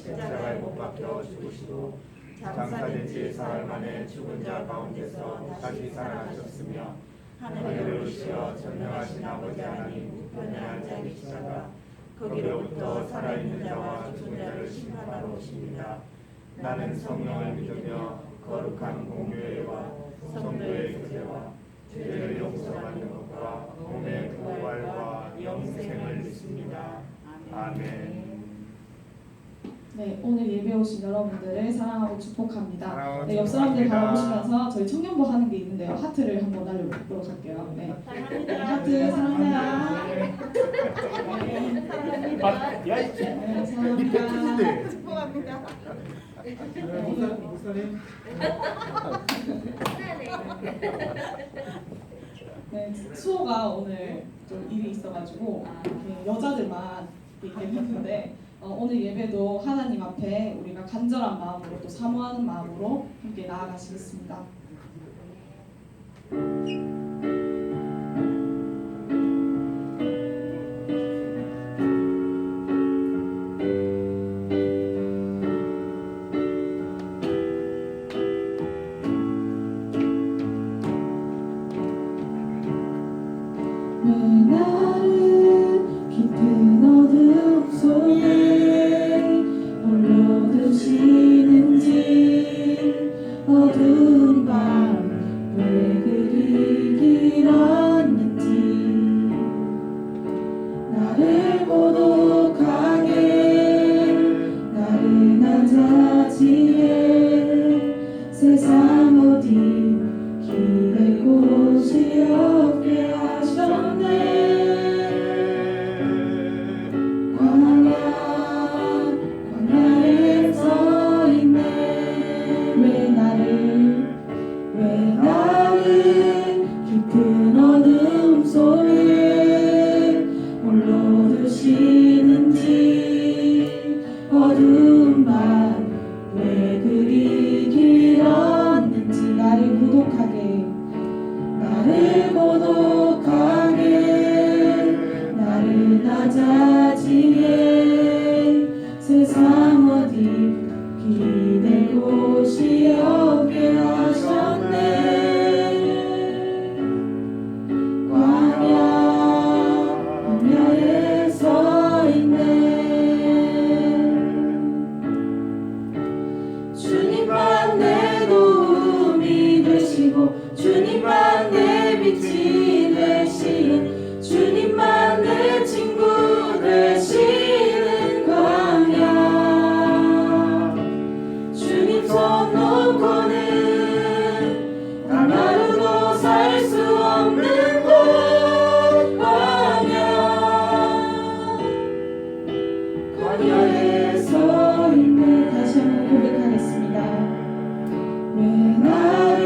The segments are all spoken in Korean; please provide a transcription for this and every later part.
십자가에 못 박혀 죽으시고 장사된 지 사흘 만에 죽은 자 가운데서 다시 살아나셨으며 하늘에 오르시어 전능하신 아버지 하나님 우편에 앉아 계시다가 거기로부터 살아있는 자와 죽은 자를 심판하러 오십니다. 나는 성령을 믿으며 거룩한 공교회와 성도의 교제와 죄를 용서받는 것과 몸의 부활과 영생을 믿습니다. 아멘. 네, 오늘 예배 오신 여러분들을 사랑하고 축복합니다. 사랑하고 네, 옆 사람들 축복합니다. 바라보시면서 저희 청년부 하는 게 있는데요. 하트를 한번 날려보도록 할게요. 네, 하트 사랑합니다. 야 이씨. 네, 사랑합니다. 축복합니다. 목사님. 네, 수호가 오늘 좀 일이 있어가지고 이렇게 여자들만 예배했는데 오늘 예배도 하나님 앞에 우리가 간절한 마음으로 또 사모하는 마음으로 함께 나아가시겠습니다. 왜 나를 깊은 어둠 속에 홀로 두시는지 어두운 밤 왜 그리 길었는지 나를 고독하게 나른한 자지에 세상 어디 기댈 곳이 없게 하셨네. 광야에 서 있네. 왜 나를 깊은 어둠 속에 홀로 두시는지 어두운 밤 왜 그리 길었는지 나를 고독하게 나른한 자지에 세상 어디 기댈 곳이 없게 하셨네. 광야에 서 있네. 주님만 내 도움이 되시고 주님만 내 빛이 되신 주님만 내 친구 되시는 광야. 주님 손 놓고는 하나로도 살 수 없는 곳 광야에 서 있네. 다시 한번 고백하겠습니다. 왜 나를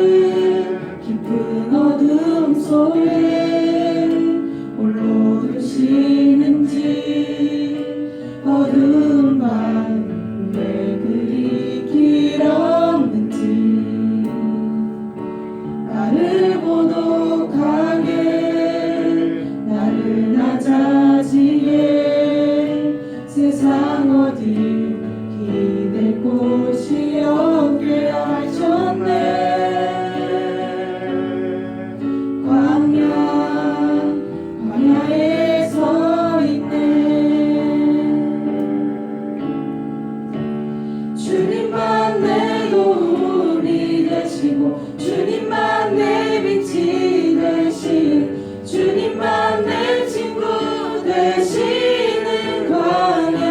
깊은 어둠 속에 홀로 두시는지 어두운 밤 왜 그리 길었는지 나를 고독하게 나른한 자지에 세상 어디 기댈 곳이 없게 하셨네. 광야에 서 있네. 주님만 내 도움이 되시고 주님만 내 빛이 되신 주님만 내 친구 되시는 광야.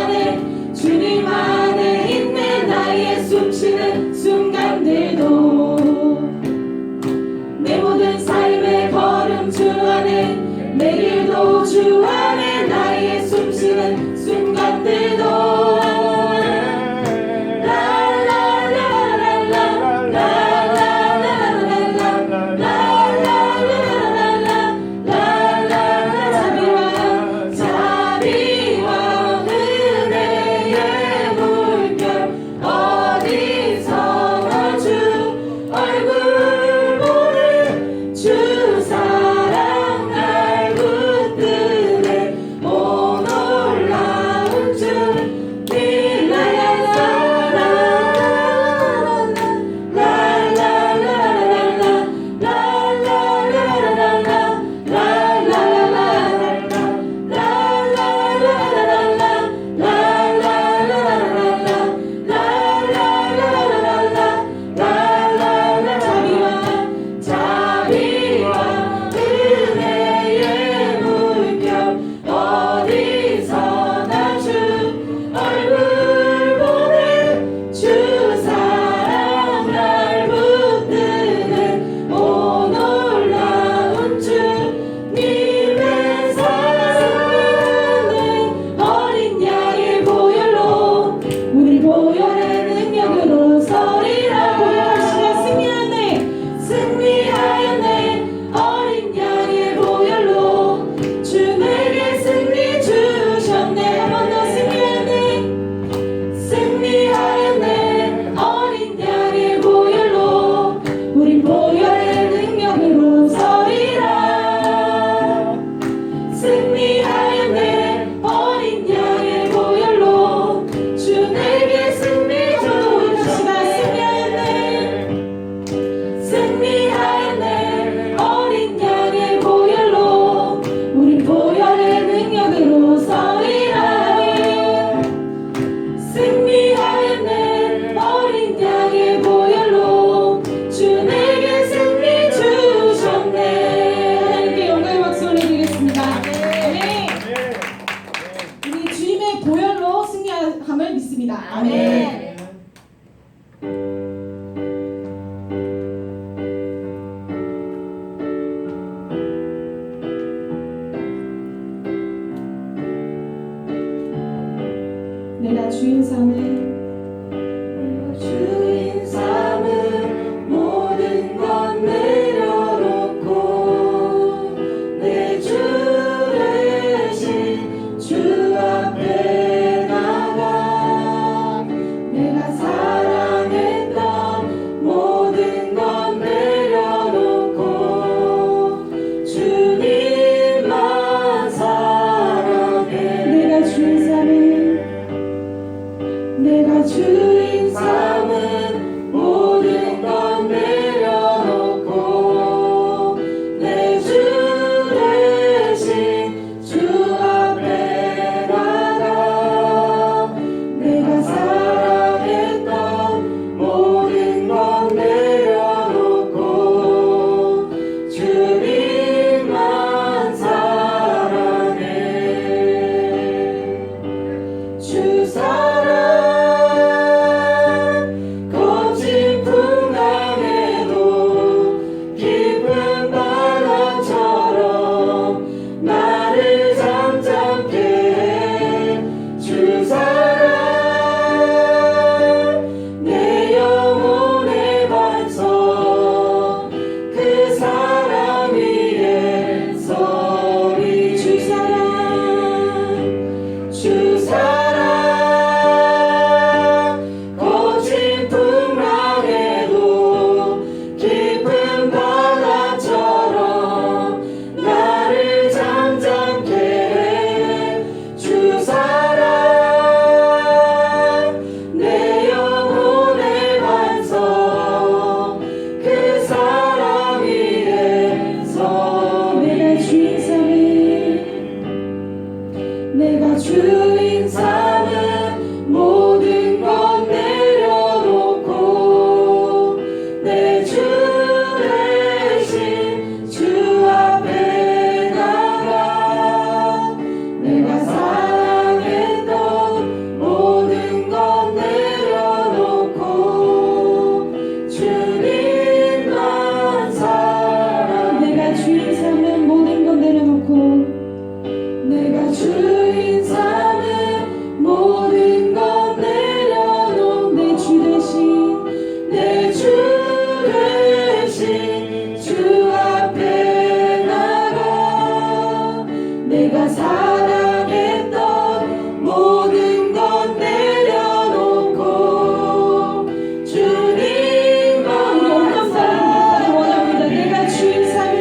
안에 주님 안에 있네. 나의 숨쉬는 순간들도 내 모든 삶의 걸음 기도드리겠습니다. 아멘. 내가 주인 삼을 주인 삼은 모든 것 내려놓고 내 주 대신 주 앞에 나가 내가 사랑했던 모든 것 내려놓고 주님만 사랑해 내가 주인 삼을 내가 주인 삼은 모든 것 내려놓고 내 주 대신 주 앞에 나가 내가 사랑했던 모든 것 내려놓고 주님만 사랑해 주 사랑 거친 풍랑에도 깊은 바람처럼 나를 잠잠케 해 주 사랑 내 영혼의 반석 그 사랑 위에 서리 주 사랑 거친 풍랑에도 깊은 바다처럼 나를 잠잠케 해 주 사랑 내 영혼의 반석 그 사랑 위에 서 내가 주인 삼을 내가 주인 삼은 모든 것 내려놓고 내 주 대신 주 앞에 나가 내가 사랑했던 모든 것 내려놓고 주님만 사랑해 내가 주인 삼을 모든 것 내려놓고 내가 주인 삼은 모든 것 내려놓고 내 주 대신 내 주 대신 주 앞에 나가 내가 사랑했던 모든 것 내려놓고 주님만 사랑해 원합니다. 내가 주인 삼을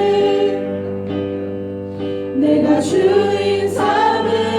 내가 주인 삼은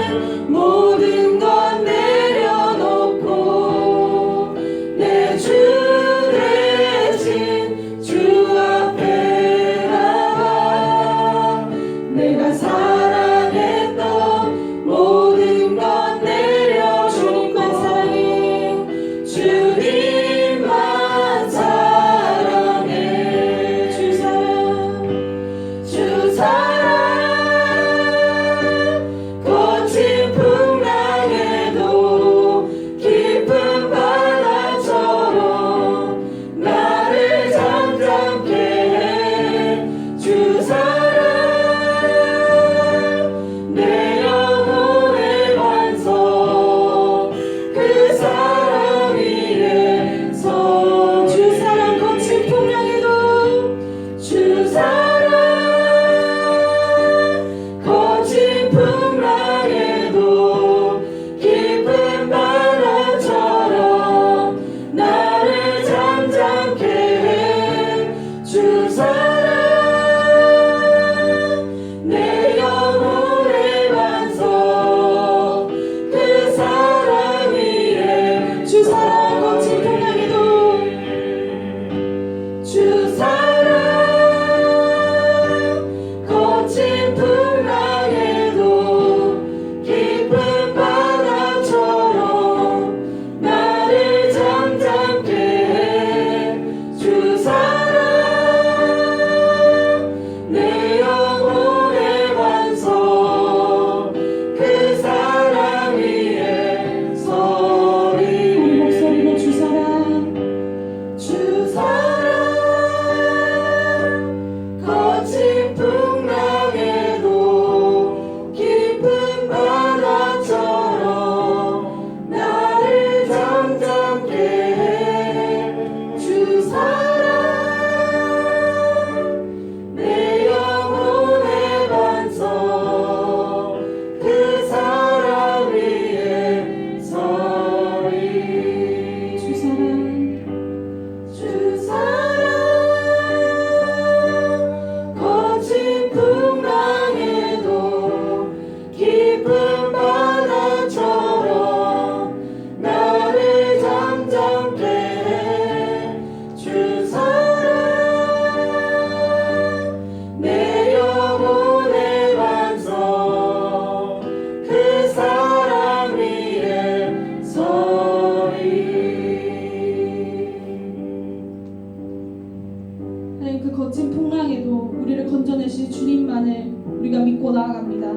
주실 주님만을 우리가 믿고 나아갑니다.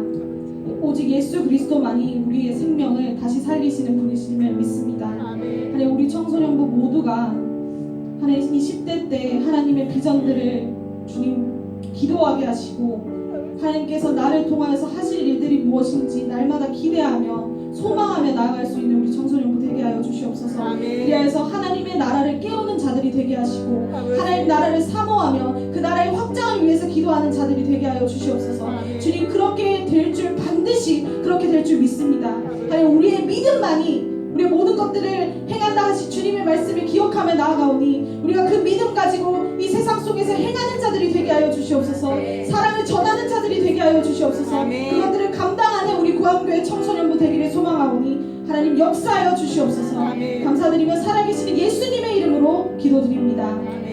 오직 예수 그리스도만이 우리의 생명을 다시 살리시는 분이심을 믿습니다. 하나님, 우리 청소년부 모두가 하나님 이 10대 때 하나님의 비전들을 주님 기도하게 하시고, 하나님께서 나를 통하여서 하실 일들이 무엇인지 날마다 기대하며 소망하며 나아갈 수 있는 우리 청소년부 되게 하여 주시옵소서. 그리하여서 하나님의 나라를 깨우는 자들이 되게 하시고, 하나님 나라를 사모하며 그 나라의 확장을 위해서 기도하는 자들이 되게 하여 주시옵소서. 주님, 그렇게 될 줄, 반드시 그렇게 될 줄 믿습니다. 하나님, 우리의 믿음만이 우리의 모든 것들을 행한다 하신 주님의 말씀을 기억하며 나아가오니, 우리가 그 믿음 가지고 이 세상 속에서 행하는 자들이 되게 하여 주시옵소서. 사랑을 전하는 자들이 되게 하여 주시옵소서. 그것들을 감당하는 우리 구암교회 청소년부 되기를 소망하오니 하나님 역사하여 주시옵소서. 감사드리며 살아계시는 예수님의 이름으로 기도드립니다. 아멘.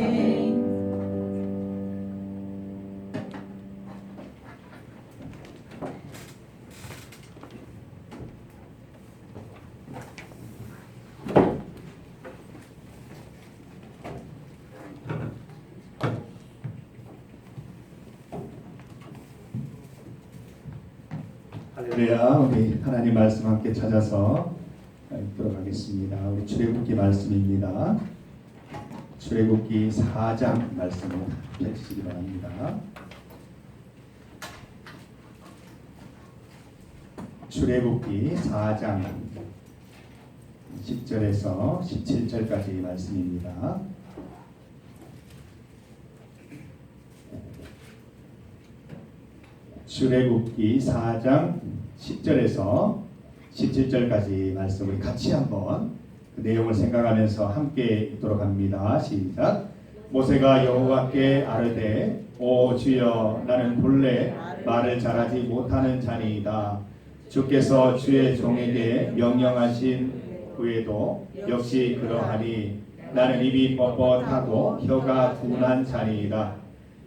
할렐루야. 우리 하나님 말씀 함께 찾아서 읽도록 하겠습니다. 우리 출애굽기 말씀입니다. 출애굽기 4장 말씀을 펼치시기 바랍니다. 출애굽기 4장 10절에서 17절까지 말씀입니다. 출애굽기 4장 10절에서 17절까지 말씀을 같이 한번 그 내용을 생각하면서 함께 읽도록 합니다. 시작. 모세가 여호와께 아뢰되 오 주여, 나는 본래 말을 잘하지 못하는 자니이다. 주께서 주의 종에게 명령하신 후에도 역시 그러하니 나는 입이 뻣뻣하고 혀가 둔한 자니이다.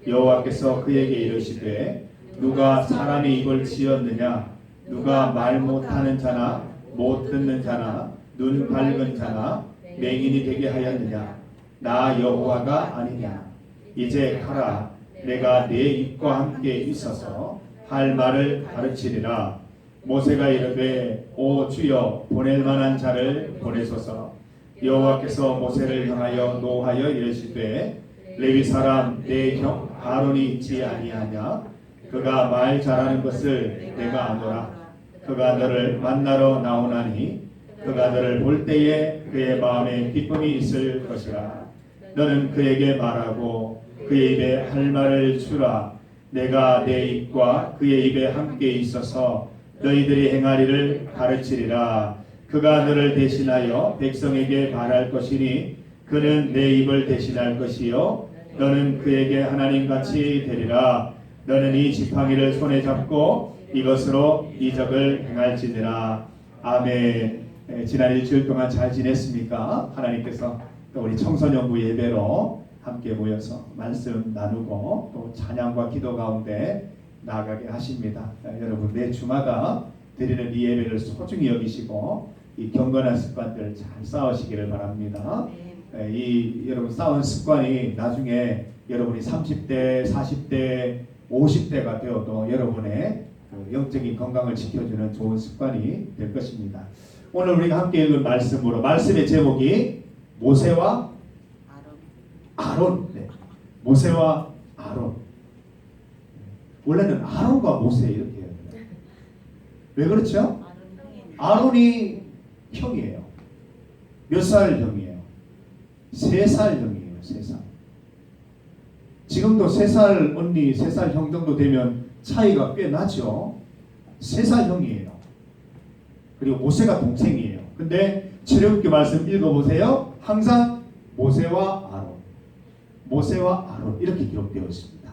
여호와께서 그에게 이르시되 누가 사람의 입을 지었느냐? 누가 말 못하는 자나 못 듣는 자나 눈 밝은 자나 맹인이 되게 하였느냐? 나 여호와가 아니냐? 이제 가라. 내가 네 입과 함께 있어서 할 말을 가르치리라. 모세가 이르되 오 주여, 보낼 만한 자를 보내소서. 여호와께서 모세를 향하여 노하여 이르시되 레위 사람 내 형 아론이 있지 아니하냐? 그가 말 잘하는 것을 내가 아노라. 그가 너를 만나러 나오나니 그가 너를 볼 때에 그의 마음에 기쁨이 있을 것이라. 너는 그에게 말하고 그의 입에 할 말을 주라. 내가 내 입과 그의 입에 함께 있어서 너희들이 행하리를 가르치리라. 그가 너를 대신하여 백성에게 말할 것이니 그는 내 입을 대신할 것이요 너는 그에게 하나님같이 되리라. 너는 이 지팡이를 손에 잡고 이것으로 이적을 행할지니라. 아멘. 지난 일주일 동안 잘 지냈습니까? 하나님께서 또 우리 청소년부 예배로 함께 모여서 말씀 나누고 또 찬양과 기도 가운데 나아가게 하십니다. 여러분, 매 주마다 드리는 이 예배를 소중히 여기시고 이 경건한 습관들 잘 쌓으시기를 바랍니다. 이 여러분 쌓은 습관이 나중에 여러분이 30대, 40대, 50대가 되어도 여러분의 그 영적인 건강을 지켜주는 좋은 습관이 될 것입니다. 오늘 우리가 함께 읽은 말씀으로, 말씀의 제목이 모세와 아론. 네. 모세와 아론. 원래는 아론과 모세 이렇게 해요. 왜 그렇죠? 아론이 형이에요. 몇 살 형이에요? 3살 형이에요. 3살. 지금도 3살 언니, 3살 형 정도 되면 차이가 꽤 나죠. 3살 형이에요. 그리고 모세가 동생이에요. 근데 출애굽기 말씀 읽어보세요. 항상 모세와 아론, 모세와 아론 이렇게 기록되어 있습니다.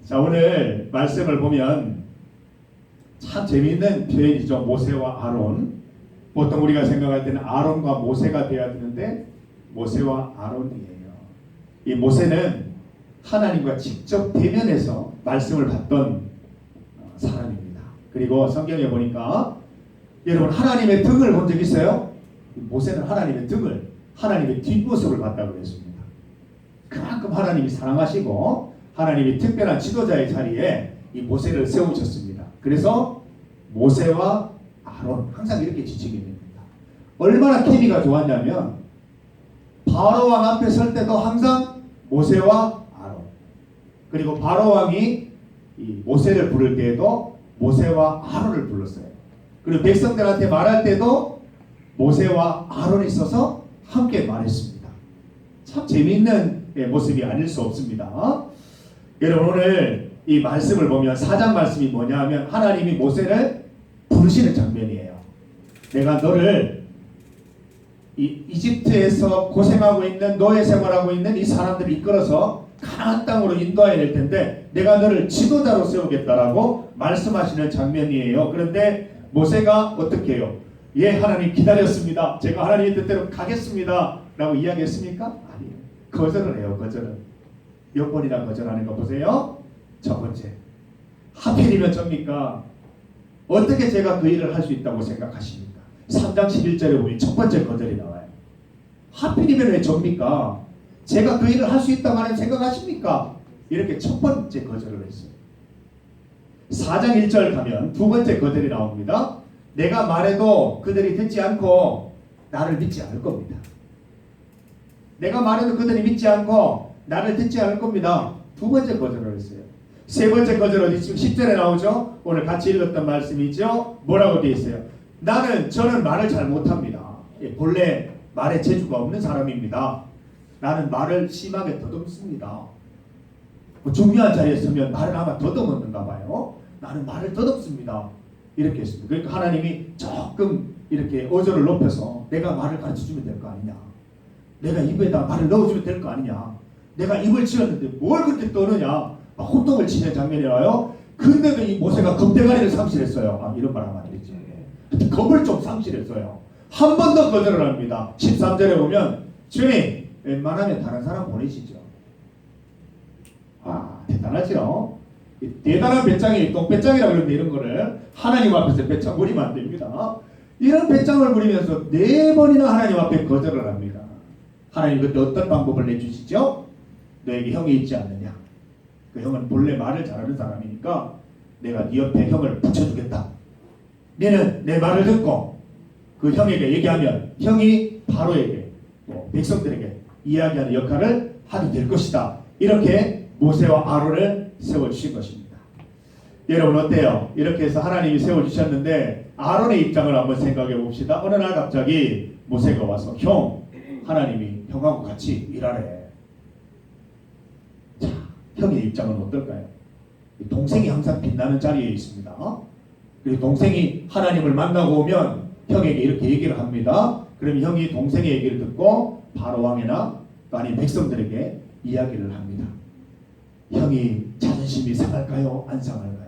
자, 오늘 말씀을 보면 참 재미있는 표현이죠. 모세와 아론. 보통 우리가 생각할 때는 아론과 모세가 되어야 되는데 모세와 아론이에요. 이 모세는 하나님과 직접 대면해서 말씀을 받던 사람입니다. 그리고 성경에 보니까 여러분, 하나님의 등을 본 적 있어요? 모세는 하나님의 등을, 하나님의 뒷모습을 봤다고 했습니다. 그만큼 하나님이 사랑하시고 하나님이 특별한 지도자의 자리에 이 모세를 세우셨습니다. 그래서 모세와 아론 항상 이렇게 지칭이 됩니다. 얼마나 케미가 좋았냐면 바로 왕 앞에 설 때도 항상 모세와 아론, 그리고 바로 왕이 이 모세를 부를 때에도 모세와 아론을 불렀어요. 그리고 백성들한테 말할 때도 모세와 아론이 있어서 함께 말했습니다. 참 재미있는 모습이 아닐 수 없습니다. 여러분, 오늘 이 말씀을 보면 4장 말씀이 뭐냐 하면 하나님이 모세를 부르시는 장면이에요. 내가 너를 이 이집트에서 고생하고 있는 노예 생활하고 있는 이 사람들을 이끌어서 가나안 땅으로 인도해야 될 텐데 내가 너를 지도자로 세우겠다라고 말씀하시는 장면이에요. 그런데 모세가 어떻게 해요? 예, 하나님 기다렸습니다. 제가 하나님의 뜻대로 가겠습니다. 라고 이야기했습니까? 아니에요. 거절을 해요. 거절을. 몇 번이나 거절하는 거 보세요. 첫 번째, 하필이면 접니까? 어떻게 제가 그 일을 할 수 있다고 생각하십니까? 3장 11절에 보면 첫 번째 거절이 나와요. 하필이면 왜 접니까? 제가 그 일을 할 수 있다고 생각하십니까? 이렇게 첫 번째 거절을 했어요. 4장 1절 가면 두 번째 거절이 나옵니다. 내가 말해도 그들이 듣지 않고 나를 믿지 않을 겁니다. 내가 말해도 그들이 믿지 않고 나를 듣지 않을 겁니다. 두 번째 거절을 했어요. 세 번째 거절 어디 지금 10절에 나오죠? 오늘 같이 읽었던 말씀이죠? 뭐라고 되어 있어요? 저는 말을 잘 못합니다. 본래 말에 재주가 없는 사람입니다. 나는 말을 심하게 더듬습니다. 중요한 자리에 서면 말을 아마 더듬었는가 봐요. 나는 말을 더듬습니다. 이렇게 했습니다. 그러니까 하나님이 조금 이렇게 어조를 높여서 내가 말을 가르쳐주면 될 거 아니냐. 내가 입에다 말을 넣어주면 될 거 아니냐. 내가 입을 치웠는데 뭘 그렇게 떠느냐. 호통을 치는 장면이 나와요. 근데도 이 모세가 겁대가리를 상실했어요. 이런 말 하면 안 되지. 겁을 좀 상실했어요. 한 번 더 거절을 합니다. 13절에 보면 주님 웬만하면 다른 사람 보내시죠. 대단하죠. 대단한 배짱이 똥배짱이라고 그러는데 이런 거를 하나님 앞에서 배짱 부리면 안 됩니다. 이런 배짱을 부리면서 4번이나 하나님 앞에 거절을 합니다. 하나님 그때 어떤 방법을 내주시죠? 너에게 형이 있지 않느냐. 그 형은 본래 말을 잘하는 사람이니까 내가 네 옆에 형을 붙여주겠다. 너는 내 말을 듣고 그 형에게 얘기하면 형이 바로에게 백성들에게 이야기하는 역할을 하게 될 것이다. 이렇게 모세와 아론을 세워주신 것입니다. 여러분 어때요? 이렇게 해서 하나님이 세워주셨는데 아론의 입장을 한번 생각해 봅시다. 어느 날 갑자기 모세가 와서 하나님이 형하고 같이 일하래. 자, 형의 입장은 어떨까요? 동생이 항상 빛나는 자리에 있습니다. 그리고 동생이 하나님을 만나고 오면 형에게 이렇게 얘기를 합니다. 그러면 형이 동생의 얘기를 듣고 바로 왕이나 또 아닌 백성들에게 이야기를 합니다. 형이 자존심이 상할까요? 안 상할까요?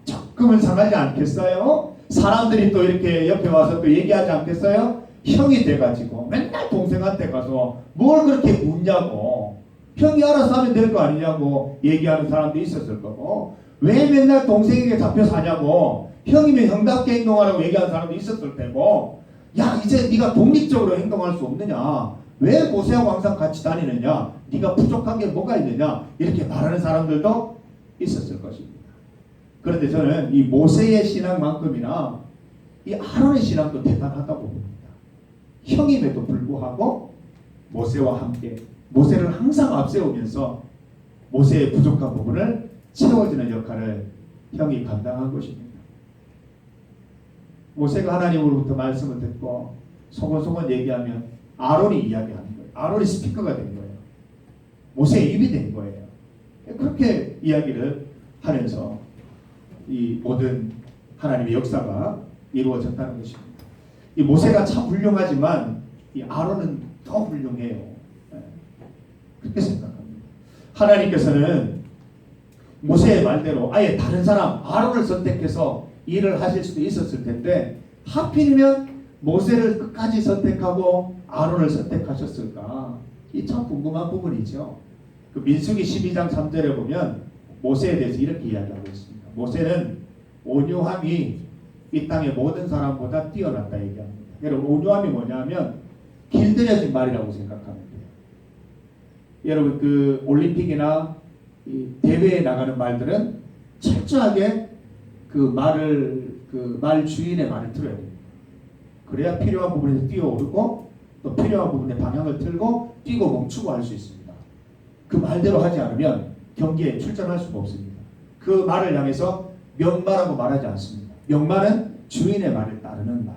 조금은 상하지 않겠어요? 사람들이 또 이렇게 옆에 와서 또 얘기하지 않겠어요? 형이 돼가지고 맨날 동생한테 가서 뭘 그렇게 묻냐고, 형이 알아서 하면 될 거 아니냐고 얘기하는 사람도 있었을 거고, 왜 맨날 동생에게 잡혀 사냐고, 형이면 형답게 행동하라고 얘기하는 사람도 있었을 테고, 야 이제 네가 독립적으로 행동할 수 없느냐, 왜 모세하고 항상 같이 다니느냐, 네가 부족한 게 뭐가 있느냐, 이렇게 말하는 사람들도 있었을 것입니다. 그런데 저는 이 모세의 신앙만큼이나 이 아론의 신앙도 대단하다고 봅니다. 형임에도 불구하고 모세와 함께 모세를 항상 앞세우면서 모세의 부족한 부분을 채워주는 역할을 형이 감당한 것입니다. 모세가 하나님으로부터 말씀을 듣고 소곤소곤 얘기하면 아론이 이야기하는 거예요. 아론이 스피커가 된 거예요. 모세의 입이 된 거예요. 그렇게 이야기를 하면서 이 모든 하나님의 역사가 이루어졌다는 것입니다. 이 모세가 참 훌륭하지만 이 아론은 더 훌륭해요. 그렇게 생각합니다. 하나님께서는 모세의 말대로 아예 다른 사람 아론을 선택해서 일을 하실 수도 있었을 텐데 하필이면 모세를 끝까지 선택하고 아론을 선택하셨을까? 이 참 궁금한 부분이죠. 그 민수기 12장 3절에 보면 모세에 대해서 이렇게 이야기하고 있습니다. 모세는 온유함이 이 땅의 모든 사람보다 뛰어났다 얘기합니다. 여러분 온유함이 뭐냐면 길들여진 말이라고 생각하면 돼요. 여러분 그 올림픽이나 이 대회에 나가는 말들은 철저하게 그 말 주인의 말을 들어야 됩니다. 그래야 필요한 부분에서 뛰어오르고 또 필요한 부분에 방향을 틀고 뛰고 멈추고 할 수 있습니다. 그 말대로 하지 않으면 경기에 출전할 수가 없습니다. 그 말을 향해서 명마라고 말하지 않습니다. 명마는 주인의 말을 따르는 말.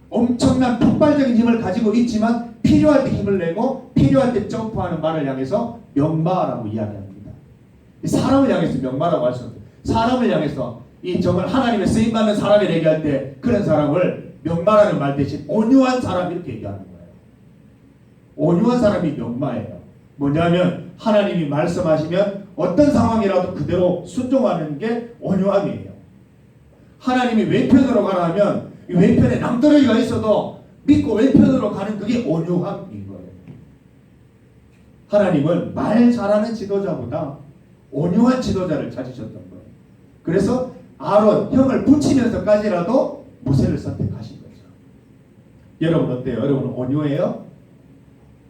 엄청난 폭발적인 힘을 가지고 있지만 필요할 때 힘을 내고 필요할 때 점프하는 말을 향해서 명마라고 이야기합니다. 사람을 향해서 명마라고 할 수 없어요. 사람을 향해서 이 정말 하나님의 쓰임받는 사람을 얘기할 때 그런 사람을 명마라는 말 대신 온유한 사람 이렇게 얘기하는 거예요. 온유한 사람이 명마예요. 뭐냐면 하나님이 말씀하시면 어떤 상황이라도 그대로 순종하는 게 온유함이에요. 하나님이 왼편으로 가라면 이 왼편에 낭떠러지가 있어도 믿고 왼편으로 가는 그게 온유함인 거예요. 하나님은 말 잘하는 지도자보다 온유한 지도자를 찾으셨던 거예요. 그래서 아론 형을 붙이면서까지라도 모세를 선택하신 거죠. 여러분 어때요? 여러분 온유해요?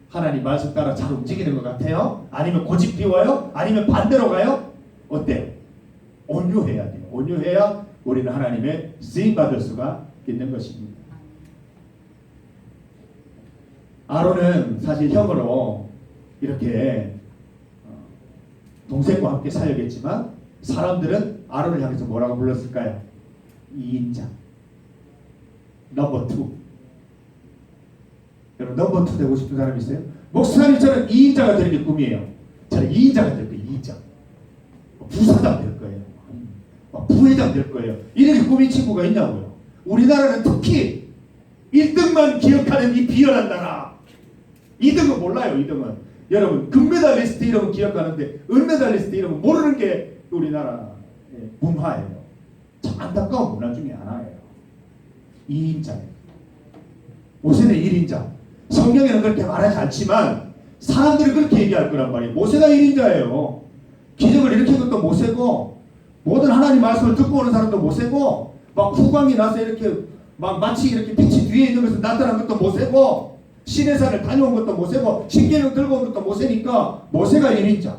하나님 말씀 따라 잘 움직이는 것 같아요? 아니면 고집 피워요? 아니면 반대로 가요? 어때요? 온유해야 돼요. 온유해야 우리는 하나님의 쓰임받을 수가 있는 것입니다. 아론은 사실 형으로 이렇게 동생과 함께 살겠지만 사람들은 아론을 향해서 뭐라고 불렀을까요? 2인자 넘버 2. 여러분 넘버 2 되고 싶은 사람 있어요? 목사님 저는 2인자가 되는 게 꿈이에요. 저는 2인자가 될 거예요. 2인자 부사장 될 거예요. 부회장 될 거예요. 이렇게 꿈인 친구가 있냐고요. 우리나라는 특히 1등만 기억하는 이 비열한 나라. 2등은 몰라요. 2등은 여러분 금메달리스트 이름은 기억하는데 은메달리스트 이름은 모르는 게 우리나라 문화예요. 참 안타까운 문화 중에 하나예요. 2인자예요. 모세는 1인자. 성경에는 그렇게 말하지 않지만 사람들이 그렇게 얘기할 거란 말이에요. 모세가 1인자예요. 기적을 일으킨 것도 모세고 모든 하나님 말씀을 듣고 오는 사람도 모세고 막 후광이 나서 이렇게 막 마치 이렇게 빛이 뒤에 있는 것을 나타난 것도 모세고 시내산을 다녀온 것도 모세고 신기록 들고 온 것도 모세니까 모세가 1인자.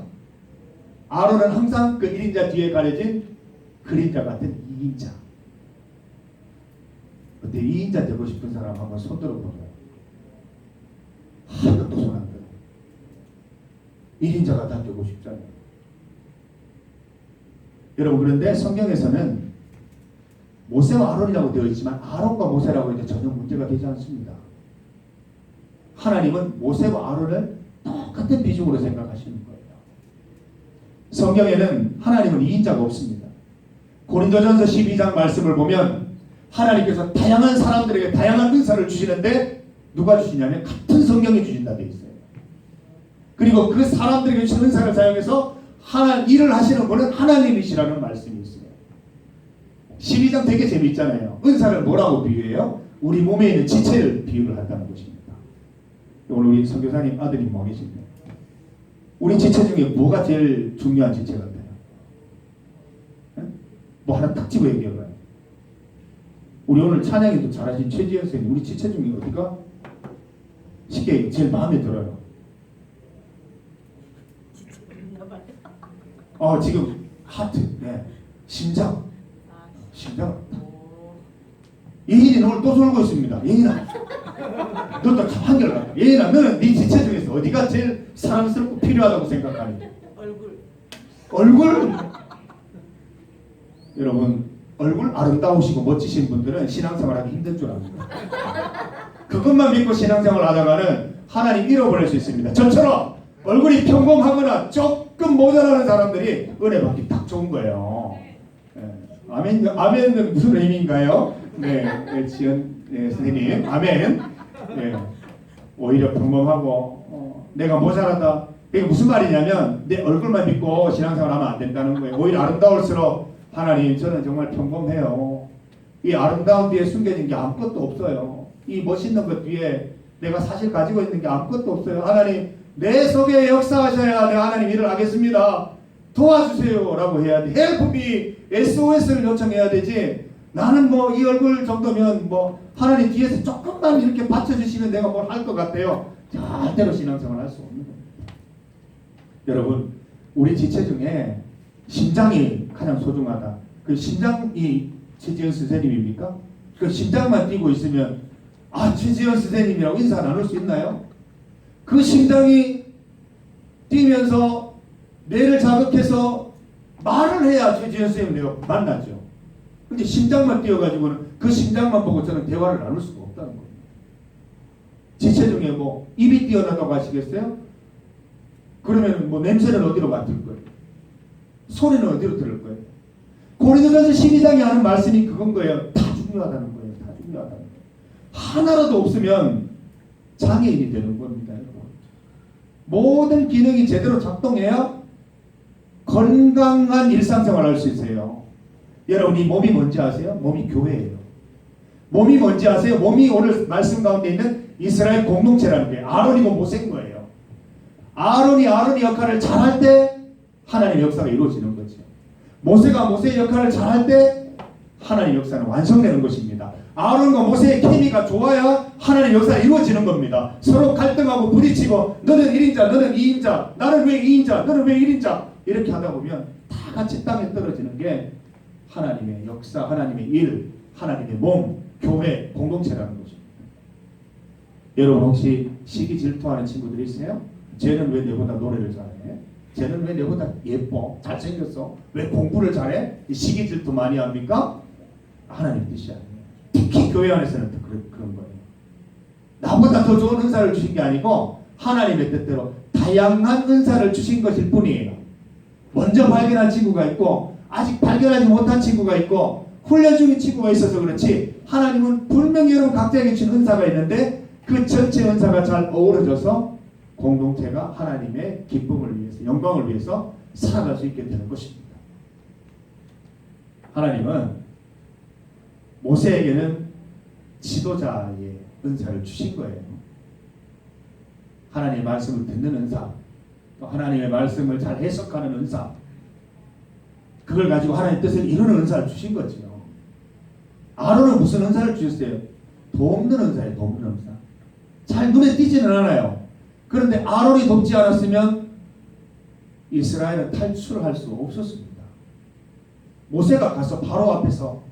아론은 항상 그 1인자 뒤에 가려진 그림자 같은 2인자. 어때 2인자 되고 싶은 사람 한번 손 들어보세요. 하나도 손 안 들어. 1인자가 다 되고 싶잖아요. 여러분 그런데 성경에서는 모세와 아론이라고 되어 있지만 아론과 모세라고 해도 전혀 문제가 되지 않습니다. 하나님은 모세와 아론을 똑같은 비중으로 생각하시는 거예요. 성경에는 하나님은 2인자가 없습니다. 고린도전서 12장 말씀을 보면 하나님께서 다양한 사람들에게 다양한 은사를 주시는데 누가 주시냐면 같은 성경이 주신다 되어 있어요. 그리고 그 사람들에게 주신 은사를 사용해서 일을 하시는 분은 하나님이시라는 말씀이 있어요. 12장 되게 재미있잖아요. 은사를 뭐라고 비유해요? 우리 몸에 있는 지체를 비유를 한다는 것입니다. 오늘 우리 선교사님 아드님 뭐 계신데 우리 지체 중에 뭐가 제일 중요한 지체 같아요? 뭐 하나 딱 집어 얘기해봐요. 우리 오늘 찬양에도 잘하신 최지현 선생님 우리 지체 중에 어디가 쉽게 제일 마음에 들어요? 지금 하트, 네. 심장. 예인이 오늘 또 쏠고 있습니다. 예인아, 너도 한결같다. 예인아, 너는 네 지체 중에서 어디가 제일 사랑스럽고 필요하다고 생각하니? 얼굴. 여러분, 얼굴 아름다우시고 멋지신 분들은 신앙생활하기 힘든 줄 압니다. 그것만 믿고 신앙생활 하다가는 하나님 잃어버릴 수 있습니다. 저처럼 얼굴이 평범하거나 조금 모자라는 사람들이 은혜 받기 딱 좋은 거예요. 아멘. 아멘은 무슨 의미인가요? 네, 지은 선생님, 아멘. 네, 오히려 평범하고 내가 모자라다. 이게 무슨 말이냐면 내 얼굴만 믿고 신앙생활하면 안 된다는 거예요. 오히려 아름다울수록 하나님 저는 정말 평범해요. 이 아름다운 뒤에 숨겨진 게 아무것도 없어요. 이 멋있는 것 뒤에 내가 사실 가지고 있는 게 아무것도 없어요. 하나님 내 속에 역사하셔야 내가 하나님 일을 하겠습니다. 도와주세요 라고 해야 돼. Help me, SOS를 요청해야 되지. 나는 뭐 이 얼굴 정도면 뭐 하나님 뒤에서 조금만 이렇게 받쳐주시면 내가 뭘 할 것 같아요. 절대로 신앙생활 할 수 없는 겁니다. 여러분 우리 지체 중에 심장이 가장 소중하다. 그 심장이 최지연 선생님입니까? 그 심장만 뛰고 있으면 최지연 선생님이라고 인사 나눌 수 있나요? 그 심장이 뛰면서 뇌를 자극해서 말을 해야 최지연 선생님 내가 만나죠. 근데 심장만 뛰어가지고는 그 심장만 보고 저는 대화를 나눌 수가 없다는 거예요. 지체 중에 뭐 입이 뛰어나다고 하시겠어요? 그러면 뭐 냄새는 어디로 맡을 거예요? 소리는 어디로 들을 거예요? 고린도전서 12장이 하는 말씀이 그건 거예요. 다 중요하다는 거예요. 다 중요하다는 거예요. 하나라도 없으면 장애인이 되는 겁니다. 여러분. 모든 기능이 제대로 작동해야 건강한 일상생활을 할 수 있어요. 여러분 이 몸이 뭔지 아세요? 몸이 교회예요. 몸이 뭔지 아세요? 몸이 오늘 말씀 가운데 있는 이스라엘 공동체라는 게 아론이고 모세인 거예요. 아론이 역할을 잘할 때 하나님의 역사가 이루어지는 거죠. 모세가 모세의 역할을 잘할 때 하나님의 역사는 완성되는 것입니다. 아론과 모세의 케미가 좋아야 하나님의 역사가 이루어지는 겁니다. 서로 갈등하고 부딪히고 너는 1인자 너는 2인자 나는 왜 2인자 너는 왜 1인자 이렇게 하다 보면 다 같이 땅에 떨어지는 게 하나님의 역사, 하나님의 일, 하나님의 몸, 교회, 공동체라는 것입니다. 여러분 혹시 시기 질투하는 친구들 있어요? 쟤는 왜 내보다 노래를 잘해? 쟤는 왜 내보다 예뻐? 잘생겼어? 왜 공부를 잘해? 시기 질투 많이 합니까? 하나님 뜻이 아니에요. 특히 교회 안에서는 그런 거예요. 나보다 더 좋은 은사를 주신 게 아니고 하나님의 뜻대로 다양한 은사를 주신 것일 뿐이에요. 먼저 발견한 친구가 있고 아직 발견하지 못한 친구가 있고 훈련 중인 친구가 있어서 그렇지 하나님은 분명히 여러분 각자에게 준 은사가 있는데 그 전체 은사가 잘 어우러져서 공동체가 하나님의 기쁨을 위해서 영광을 위해서 살아갈 수 있게 되는 것입니다. 하나님은 모세에게는 지도자의 은사를 주신 거예요. 하나님의 말씀을 듣는 은사, 또 하나님의 말씀을 잘 해석하는 은사, 그걸 가지고 하나님의 뜻을 이루는 은사를 주신 거죠. 아론은 무슨 은사를 주셨어요? 돕는 은사예요. 돕는 은사. 잘 눈에 띄지는 않아요. 그런데 아론이 돕지 않았으면 이스라엘은 탈출할 수 없었습니다. 모세가 가서 바로 앞에서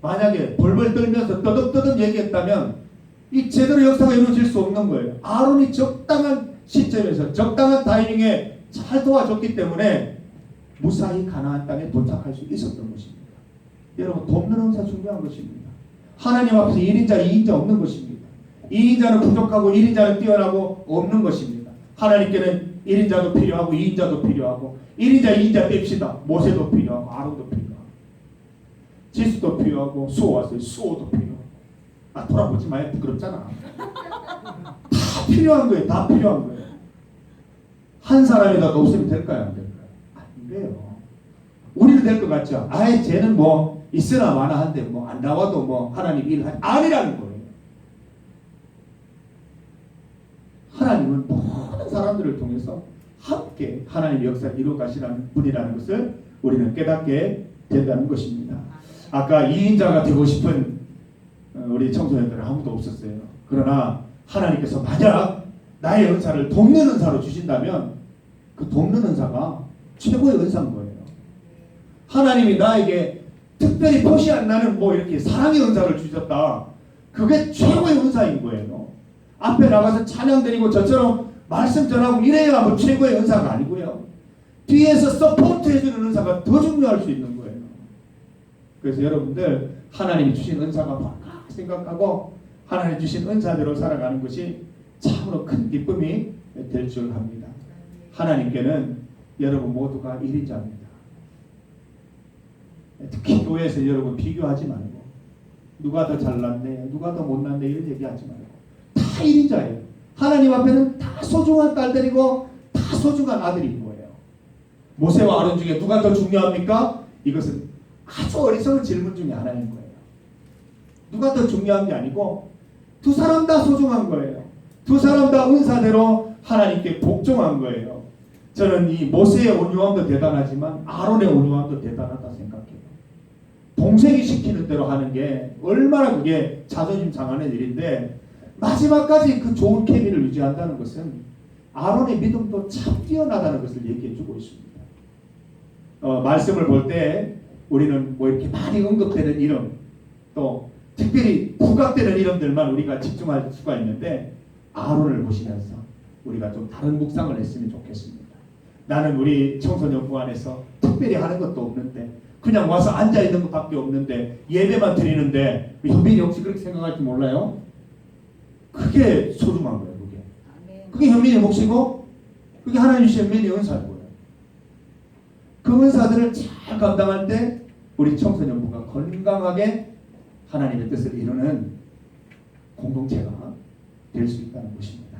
만약에 벌벌 떨면서 떠듬떠듬 얘기했다면 이 제대로 역사가 이루어질 수 없는 거예요. 아론이 적당한 시점에서 적당한 타이밍에 잘 도와줬기 때문에 무사히 가나안 땅에 도착할 수 있었던 것입니다. 여러분 돕는 은사 중요한 것입니다. 하나님 앞에서 1인자 2인자 없는 것입니다. 2인자는 부족하고 1인자는 뛰어나고 없는 것입니다. 하나님께는 1인자도 필요하고 2인자도 필요하고 1인자 2인자 뺍시다. 모세도 필요하고 아론도 필요하고 지수도 필요하고 수호 왔어요. 수호도 필요하고 돌아보지 마요. 부끄럽잖아. 다 필요한 거예요. 다 필요한 거예요. 한 사람이라도 없으면 될까요? 안 될까요? 안 돼요. 우리는 될 것 같죠? 쟤는 뭐 있으나 마나 한데 뭐 안 나와도 뭐 하나님 일 아니라는 거예요. 하나님은 모든 사람들을 통해서 함께 하나님의 역사를 이루어 가시라는 분이라는 것을 우리는 깨닫게 된다는 것입니다. 아까 2인자가 되고 싶은 우리 청소년들은 아무도 없었어요. 그러나 하나님께서 만약 나의 은사를 돕는 은사로 주신다면 그 돕는 은사가 최고의 은사인 거예요. 하나님이 나에게 특별히 표시 안 나는 뭐 이렇게 사랑의 은사를 주셨다. 그게 최고의 은사인 거예요. 앞에 나가서 찬양 드리고 저처럼 말씀 전하고 이래야 뭐 최고의 은사가 아니고요. 뒤에서 서포트 해주는 은사가 더 중요할 수 있는 거예요. 그래서 여러분들 하나님이 주신 은사가 뭘까 생각하고 하나님 주신 은사대로 살아가는 것이 참으로 큰 기쁨이 될 줄 압니다. 하나님께는 여러분 모두가 1인자입니다. 특히 교회에서 여러분 비교하지 말고 누가 더 잘났네 누가 더 못났네 이런 얘기하지 말고 다 1인자예요. 하나님 앞에는 다 소중한 딸들이고 다 소중한 아들인 거예요. 모세와 아론 중에 누가 더 중요합니까? 이것은 아주 어리석은 질문 중에 하나인 거예요. 누가 더 중요한 게 아니고 두 사람 다 소중한 거예요. 두 사람 다 은사대로 하나님께 복종한 거예요. 저는 이 모세의 온유함도 대단하지만 아론의 온유함도 대단하다 생각해요. 동생이 시키는 대로 하는 게 얼마나 그게 자존심 상하는 일인데 마지막까지 그 좋은 케미를 유지한다는 것은 아론의 믿음도 참 뛰어나다는 것을 얘기해 주고 있습니다. 말씀을 볼 때 우리는 뭐 이렇게 많이 언급되는 이름, 또 특별히 부각되는 이름들만 우리가 집중할 수가 있는데, 아론을 보시면서 우리가 좀 다른 묵상을 했으면 좋겠습니다. 나는 우리 청소년부 안에서 특별히 하는 것도 없는데, 그냥 와서 앉아 있는 것밖에 없는데, 예배만 드리는데, 현민이 혹시 그렇게 생각할지 몰라요? 그게 소중한 거예요. 그게 현민의 몫이고, 그게 하나님 주신 현민의 은사고요. 그 은사들을 잘 감당할 때 우리 청소년부가 건강하게 하나님의 뜻을 이루는 공동체가 될 수 있다는 것입니다.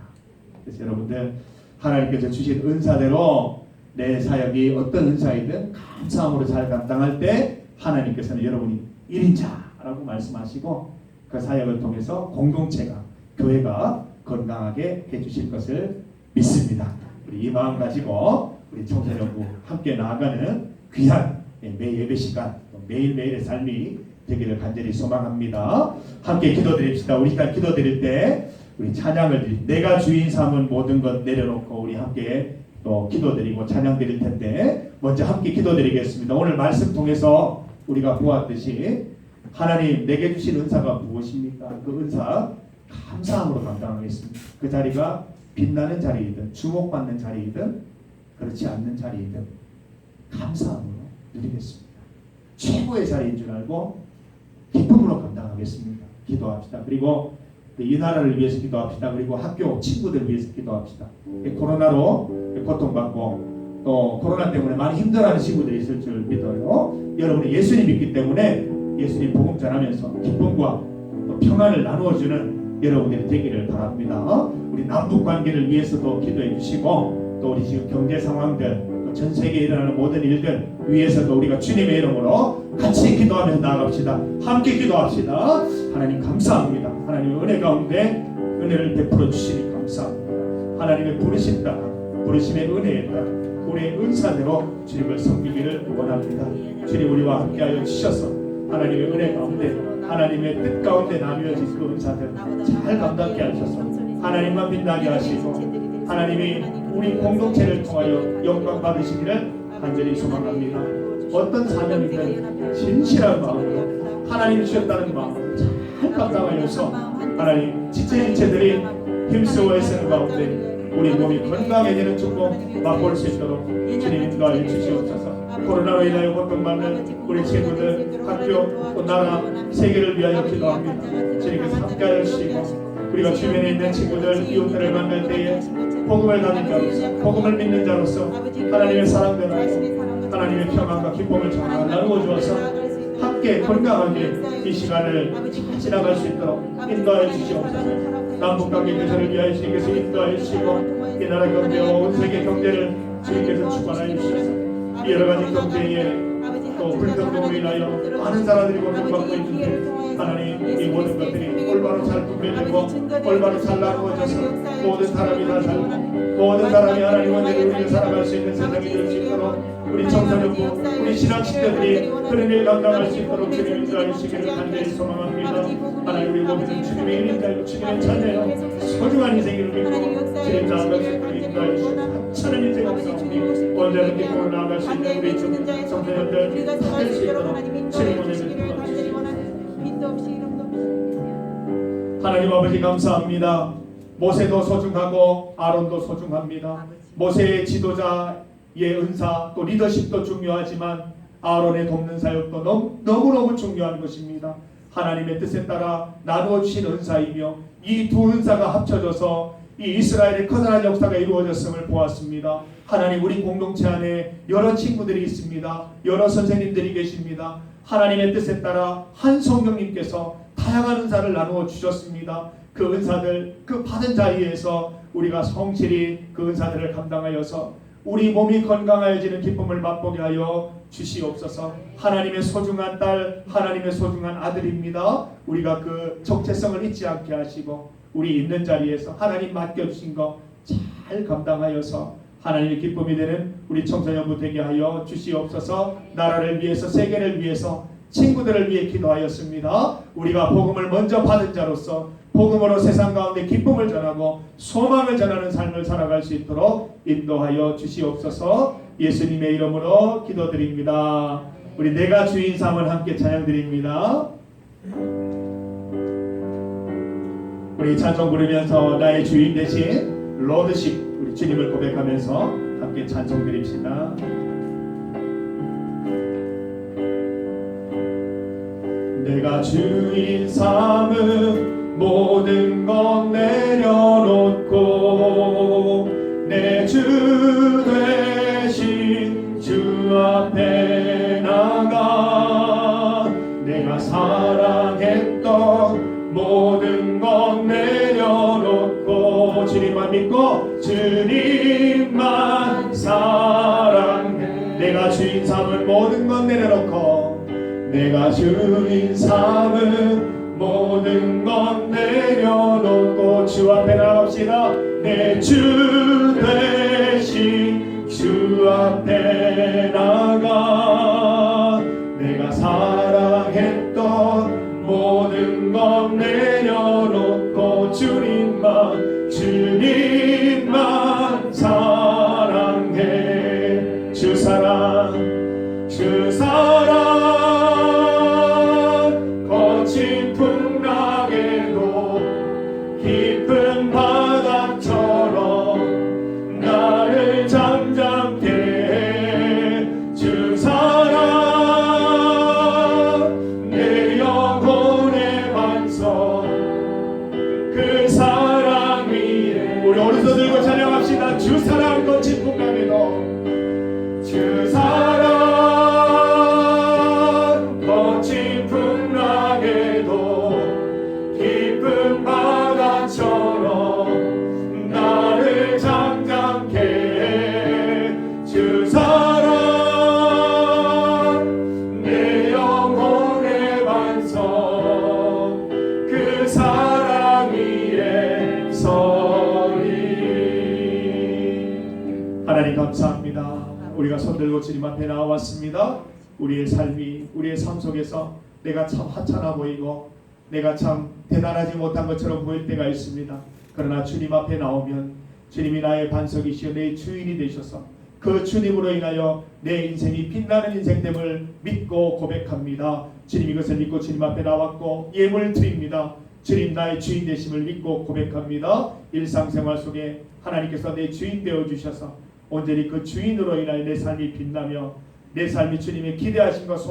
그래서 여러분들, 하나님께서 주신 은사대로 내 사역이 어떤 은사이든 감사함으로 잘 감당할 때 하나님께서는 여러분이 1인자라고 말씀하시고, 그 사역을 통해서 공동체가, 교회가 건강하게 해주실 것을 믿습니다. 우리 이 마음 가지고 우리 청소년부 함께 나아가는 귀한 매 예배 시간, 매일매일의 삶이 되기를 간절히 소망합니다. 함께 기도드립시다. 우리 시간 기도드릴 때 우리 찬양을 드립니다. 내가 주인 삼은 모든 것 내려놓고 우리 함께 또 기도드리고 찬양 드릴 텐데, 먼저 함께 기도드리겠습니다. 오늘 말씀 통해서 우리가 보았듯이 하나님 내게 주신 은사가 무엇입니까? 그 은사 감사함으로 감당하겠습니다. 그 자리가 빛나는 자리이든 주목받는 자리이든 그렇지 않는 자리이든 감사함으로 누리겠습니다. 최고의 자리인 줄 알고 기쁨으로 감당하겠습니다. 기도합시다. 그리고 이 나라를 위해서 기도합시다. 그리고 학교 친구들 위해서 기도합시다. 코로나로 고통받고 또 코로나 때문에 많이 힘들어하는 친구들이 있을 줄 믿어요. 여러분이 예수님 믿기 때문에 예수님 복음 전하면서 기쁨과 또 평안을 나누어주는 여러분들이 되기를 바랍니다. 우리 남북 관계를 위해서도 기도해 주시고, 또 우리 지금 경제 상황들, 또 전 세계에 일어나는 모든 일들 위해서도 우리가 주님의 이름으로 같이 기도하면서 나아갑시다. 함께 기도합시다. 하나님 감사합니다. 하나님의 은혜 가운데 은혜를 베풀어 주시니 감사합니다. 하나님의 부르심 따라, 부르심의 은혜에 따라 우리의 은사대로 주님을 섬기기를 원합니다. 주님 우리와 함께하여 주셔서 하나님의 은혜 가운데, 하나님의 뜻 가운데 나누어진 그 은사들 잘 감당케 하셔서 하나님만 빛나게 하시고, 하나님이 우리 공동체를 통하여 영광 받으시기를 간절히 소망합니다. 어떤 사명이든 진실한 마음으로 하나님이 주셨다는 마음으로 잘 감당하여서 하나님 지체지체들이 힘쓰고 애쓰는 가운데 우리 몸이 건강해지는 축복 맛볼 수 있도록 주님 인도하여 주시옵소서. 코로나로 인하여 고통받는 우리 친구들, 학교, 또 나라, 세계를 위하여 기도합니다. 주님께서 함께하여 주시고, 우리가 주변에 있는 친구들, 이웃들을 만날 때에 복음을 가진 자로서, 복음을 믿는 자로서 하나님의 사랑대로 하나님의 평안과 기쁨을 잘 나누어 주어서 함께 건강하게 이 시간을 지나갈 수 있도록 인도하여 주시옵소서. 남북관계 개선을 위하여 주님께서 인도하여 주시고, 이 나라 경제와 온 세계 경제를 주님께서 주관하여 주셔서 여러 가지 경제에 또 불평등으로 인하여 많은 사람들이 고통받고 있는데, 하나님 이 모든 것들이 올바로 잘 분배되고 올바로 잘 나누어져서 모든 사람이 다 살고 모든 사람이 하나님 원대로 우리를 살아갈 수 있는 세상이 될 수 있도록 우리 청소년부, 우리 신학신들이 그런 일 감당할 수 있도록 주님 인도하여 주시기를 간절히 소망합니다. 하나님 우리 모두는 주님의 인자요 주님의 자녀요 소중한 인생을 믿고 주님 나아갈 수 있도록 인도하여 주시고, 천한 인생 없사오니 언제든 기쁨을 나아갈 수 있는 우리 청소년들 다 될 수 있도록 주님 은혜를 하나님 아버지 감사합니다. 모세도 소중하고 아론도 소중합니다. 모세의 지도자의 은사, 또 리더십도 중요하지만 아론의 돕는 사역도 너무너무 중요한 것입니다. 하나님의 뜻에 따라 나누어 주신 은사이며, 이 두 은사가 합쳐져서 이 이스라엘의 커다란 역사가 이루어졌음을 보았습니다. 하나님 우리 공동체 안에 여러 친구들이 있습니다. 여러 선생님들이 계십니다. 하나님의 뜻에 따라 한 성령님께서 다양한 은사를 나누어 주셨습니다. 그 은사들, 그 받은 자리에서 우리가 성실히 그 은사들을 감당하여서 우리 몸이 건강해지는 기쁨을 맛보게 하여 주시옵소서. 하나님의 소중한 딸, 하나님의 소중한 아들입니다. 우리가 그 정체성을 잊지 않게 하시고, 우리 있는 자리에서 하나님 맡겨주신 거 잘 감당하여서 하나님의 기쁨이 되는 우리 청소년부 되게 하여 주시옵소서. 나라를 위해서, 세계를 위해서, 친구들을 위해 기도하였습니다. 우리가 복음을 먼저 받은 자로서 복음으로 세상 가운데 기쁨을 전하고 소망을 전하는 삶을 살아갈 수 있도록 인도하여 주시옵소서. 예수님의 이름으로 기도드립니다. 우리 내가 주인 삼을 함께 찬양드립니다. 우리 찬송 부르면서 나의 주인 대신 로드십 우리 주님을 고백하면서 함께 찬송 드립시다. 내가 주인 삼은 모든 것 내려놓고 내 주 되신 주 앞에 나가 내가 사랑했던 모든 것 내려놓고 주님만 믿고 주님만 사랑해 내가 주인 삼은 모든 것 내려놓고 내가 주인 삼은 모든 것 내려놓고 주 앞에 나갑시다. 내 주 되신 주 앞에 나가 내가 사랑했던 모든 것 내려놓고 주님만 사랑해 주 사랑 거친 풍랑에도 깊은 바다처럼 나를 잠잠케 해 주 사랑 내 영혼의 반석 그 사랑 위에 우리 오른손 들고 찬양합시다. 주 사랑 거친 풍랑에도 주 사랑 거친 풍랑에도 깊은 바다처럼 나를 잠잠케 해 주 사랑 내 영혼의 반석 그 사랑 위에 서리. 하나님 감사합니다. 우리가 손들고 주님 앞에 나와왔습니다. 우리의 삶 속에서 내가 참 하찮아 보이고 내가 참 대단하지 못한 것처럼 보일 때가 있습니다. 그러나 주님 앞에 나오면 주님이 나의 반석이시여 내 주인이 되셔서 그 주님으로 인하여 내 인생이 빛나는 인생됨을 믿고 고백합니다. 주님 이것을 믿고 주님 앞에 나왔고 예물 드립니다. 주님 나의 주인 되심을 믿고 고백합니다. 일상생활 속에 하나님께서 내 주인 되어주셔서 온전히 그 주인으로 인하여 내 삶이 빛나며 내 삶이 주님의 기대하신 것